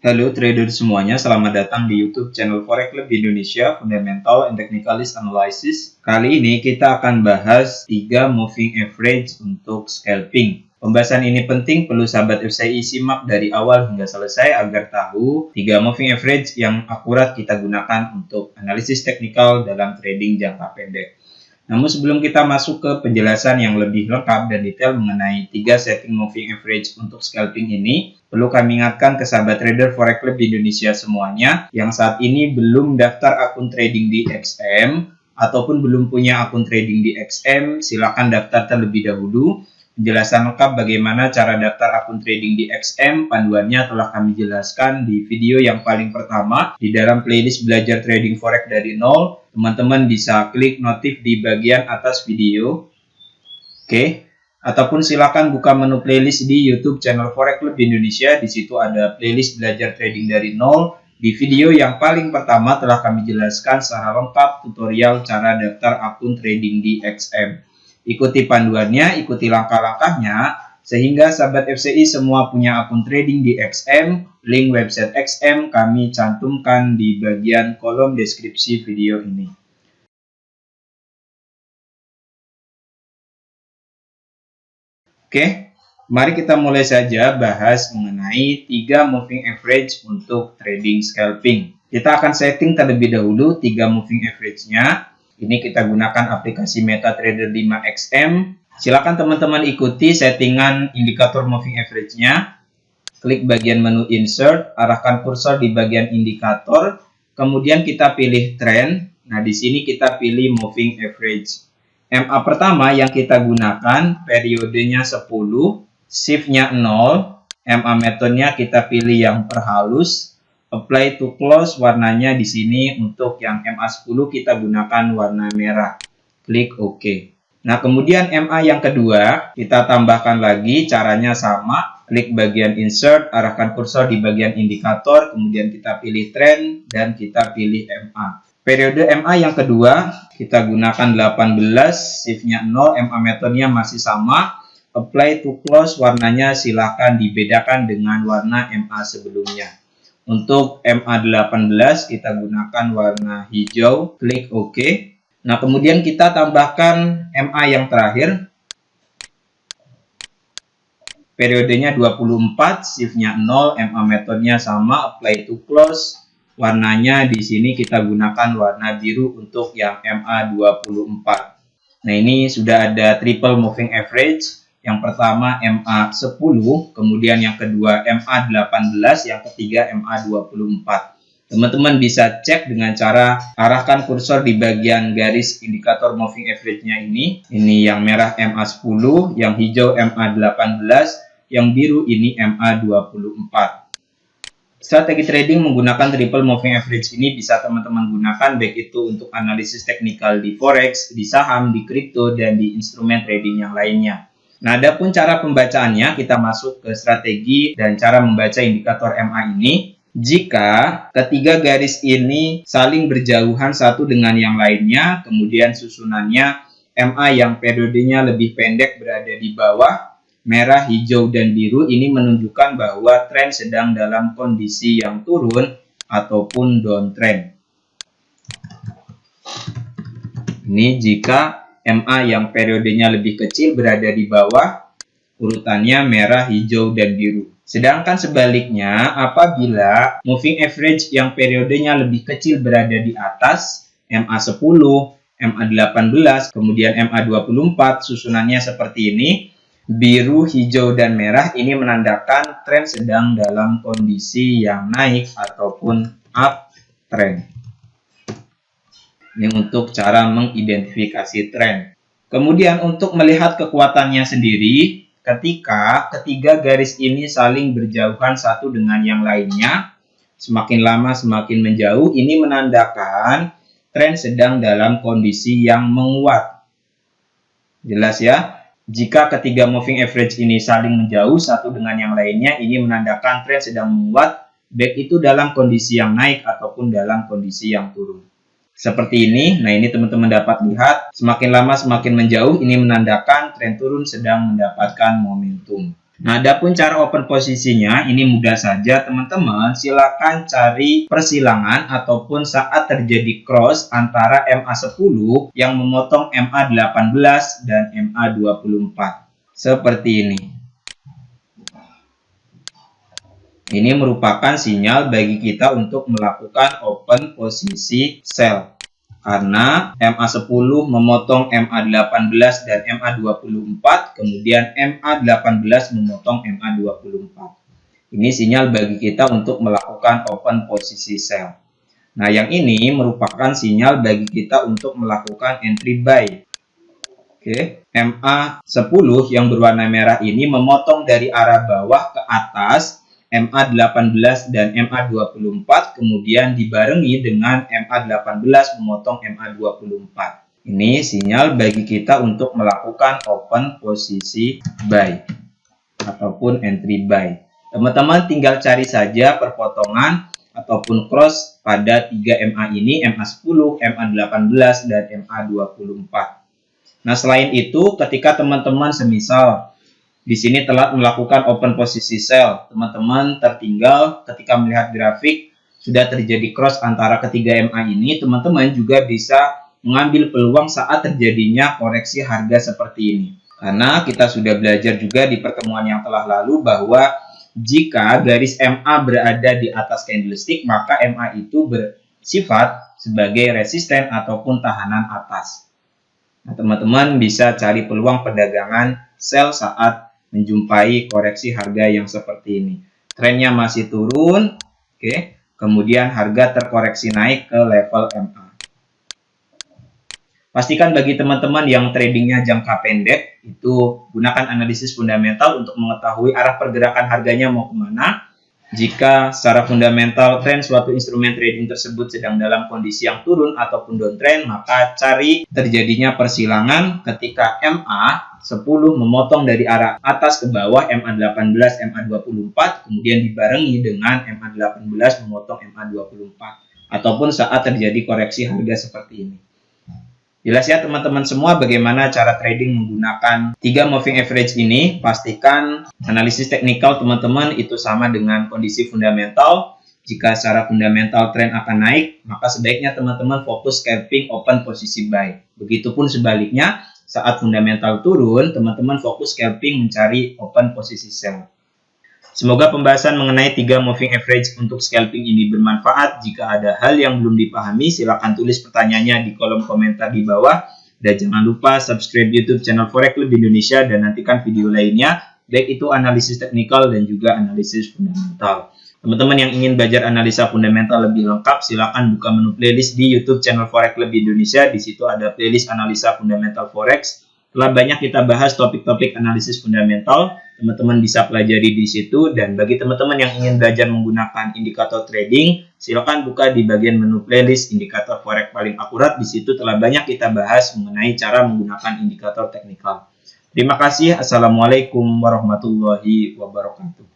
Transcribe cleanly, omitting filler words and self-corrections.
Halo trader semuanya, selamat datang di YouTube channel Forex Club Indonesia Fundamental and Technicalist Analysis. Kali ini kita akan bahas 3 moving average untuk scalping. Pembahasan ini penting, perlu sahabat FCI simak dari awal hingga selesai agar tahu 3 moving average yang akurat kita gunakan untuk analisis teknikal dalam trading jangka pendek. Namun sebelum kita masuk ke penjelasan yang lebih lengkap dan detail mengenai 3 setting moving average untuk scalping ini, perlu kami ingatkan ke sahabat trader Forex Club di Indonesia semuanya yang saat ini belum daftar akun trading di XM ataupun belum punya akun trading di XM, silakan daftar terlebih dahulu. Penjelasan lengkap bagaimana cara daftar akun trading di XM, panduannya telah kami jelaskan di video yang paling pertama di dalam playlist belajar trading forex dari nol. Teman-teman bisa klik notif di bagian atas video. Oke. Ataupun silakan buka menu playlist di YouTube channel Forex Club Indonesia. Di situ ada playlist belajar trading dari nol. Di video yang paling pertama telah kami jelaskan secara lengkap tutorial cara daftar akun trading di XM. Ikuti panduannya, ikuti langkah-langkahnya, sehingga sahabat FCI semua punya akun trading di XM. Link website XM kami cantumkan di bagian kolom deskripsi video ini. Oke, mari kita mulai saja bahas mengenai 3 moving average untuk trading scalping. Kita akan setting terlebih dahulu 3 moving average-nya. Ini kita gunakan aplikasi MetaTrader 5 XM. Silakan teman-teman ikuti settingan indikator moving average-nya. Klik bagian menu insert, arahkan kursor di bagian indikator, kemudian kita pilih trend. Nah, di sini kita pilih moving average. MA pertama yang kita gunakan periodenya 10, shift-nya 0, MA metode-nya kita pilih yang perhalus. Apply to close, warnanya di sini untuk yang MA10 kita gunakan warna merah. Klik OK. Nah, kemudian MA yang kedua kita tambahkan lagi, caranya sama. Klik bagian insert, arahkan kursor di bagian indikator, kemudian kita pilih trend dan kita pilih MA. Periode MA yang kedua kita gunakan 18, shift-nya 0, MA metode-nya masih sama. Apply to close, warnanya silakan dibedakan dengan warna MA sebelumnya. Untuk MA18 kita gunakan warna hijau, klik OK. Nah, kemudian kita tambahkan MA yang terakhir. Periodenya 24, shift-nya 0, MA metode-nya sama, apply to close. Warnanya di sini kita gunakan warna biru untuk yang MA24. Nah, ini sudah ada triple moving average. Yang pertama MA10, kemudian yang kedua MA18, yang ketiga MA24. Teman-teman bisa cek dengan cara arahkan kursor di bagian garis indikator moving average-nya ini. Ini yang merah MA10, yang hijau MA18, yang biru ini MA24. Strategi trading menggunakan triple moving average ini bisa teman-teman gunakan baik itu untuk analisis teknikal di forex, di saham, di kripto, dan di instrumen trading yang lainnya. Nah, adapun cara pembacaannya, kita masuk ke strategi dan cara membaca indikator MA ini. Jika ketiga garis ini saling berjauhan satu dengan yang lainnya, kemudian susunannya MA yang periodenya lebih pendek berada di bawah, merah, hijau, dan biru, ini menunjukkan bahwa tren sedang dalam kondisi yang turun ataupun downtrend. Ini jika MA yang periodenya lebih kecil berada di bawah, urutannya merah, hijau, dan biru. Sedangkan sebaliknya, apabila moving average yang periodenya lebih kecil berada di atas, MA10, MA18, kemudian MA24, susunannya seperti ini, biru, hijau, dan merah, ini menandakan tren sedang dalam kondisi yang naik ataupun uptrend. Ini untuk cara mengidentifikasi tren. Kemudian untuk melihat kekuatannya sendiri, ketika ketiga garis ini saling berjauhan satu dengan yang lainnya, semakin lama semakin menjauh, ini menandakan tren sedang dalam kondisi yang menguat. Jelas ya? Jika ketiga moving average ini saling menjauh satu dengan yang lainnya, ini menandakan tren sedang menguat, baik itu dalam kondisi yang naik ataupun dalam kondisi yang turun. Seperti ini. Nah, ini teman-teman dapat lihat semakin lama semakin menjauh, ini menandakan tren turun sedang mendapatkan momentum. Nah, adapun cara open posisinya ini mudah saja teman-teman. Silakan cari persilangan ataupun saat terjadi cross antara MA10 yang memotong MA18 dan MA24. Seperti ini. Ini merupakan sinyal bagi kita untuk melakukan open posisi sell. Karena MA10 memotong MA18 dan MA24, kemudian MA18 memotong MA24. Ini sinyal bagi kita untuk melakukan open posisi sell. Nah, yang ini merupakan sinyal bagi kita untuk melakukan entry buy. Oke, MA10 yang berwarna merah ini memotong dari arah bawah ke atas MA18 dan MA24, kemudian dibarengi dengan MA18 memotong MA24. Ini sinyal bagi kita untuk melakukan open posisi buy ataupun entry buy. Teman-teman tinggal cari saja perpotongan ataupun cross pada 3 MA ini, MA10, MA18, dan MA24. Nah, selain itu, ketika teman-teman semisal di sini telah melakukan open posisi sell, teman-teman tertinggal ketika melihat grafik sudah terjadi cross antara ketiga MA ini, teman-teman juga bisa mengambil peluang saat terjadinya koreksi harga seperti ini. Karena kita sudah belajar juga di pertemuan yang telah lalu bahwa jika garis MA berada di atas candlestick, maka MA itu bersifat sebagai resisten ataupun tahanan atas. Nah, teman-teman bisa cari peluang perdagangan sell saat menjumpai koreksi harga yang seperti ini. Trennya masih turun, oke. Kemudian harga terkoreksi naik ke level MA. Pastikan bagi teman-teman yang tradingnya jangka pendek, itu gunakan analisis fundamental untuk mengetahui arah pergerakan harganya mau kemana. Jika secara fundamental tren suatu instrumen trading tersebut sedang dalam kondisi yang turun ataupun downtrend, maka cari terjadinya persilangan ketika MA10 memotong dari arah atas ke bawah MA18, MA24, kemudian dibarengi dengan MA18 memotong MA24, ataupun saat terjadi koreksi harga seperti ini. Jelas ya teman-teman semua bagaimana cara trading menggunakan 3 moving average ini. Pastikan analisis teknikal teman-teman itu sama dengan kondisi fundamental. Jika secara fundamental tren akan naik, maka sebaiknya teman-teman fokus scalping open posisi buy. Begitupun sebaliknya, saat fundamental turun, teman-teman fokus scalping mencari open posisi sell. Semoga pembahasan mengenai 3 moving average untuk scalping ini bermanfaat. Jika ada hal yang belum dipahami, silakan tulis pertanyaannya di kolom komentar di bawah. Dan jangan lupa subscribe YouTube channel Forex Club Indonesia dan nantikan video lainnya, baik itu analisis teknikal dan juga analisis fundamental. Teman-teman yang ingin belajar analisa fundamental lebih lengkap, silakan buka menu playlist di YouTube channel Forex Club Indonesia. Di situ ada playlist analisa fundamental Forex. Telah banyak kita bahas topik-topik analisis fundamental. Teman-teman bisa pelajari di situ, dan bagi teman-teman yang ingin belajar menggunakan indikator trading, silakan buka di bagian menu playlist indikator forex paling akurat. Di situ telah banyak kita bahas mengenai cara menggunakan indikator teknikal. Terima kasih. Assalamualaikum warahmatullahi wabarakatuh.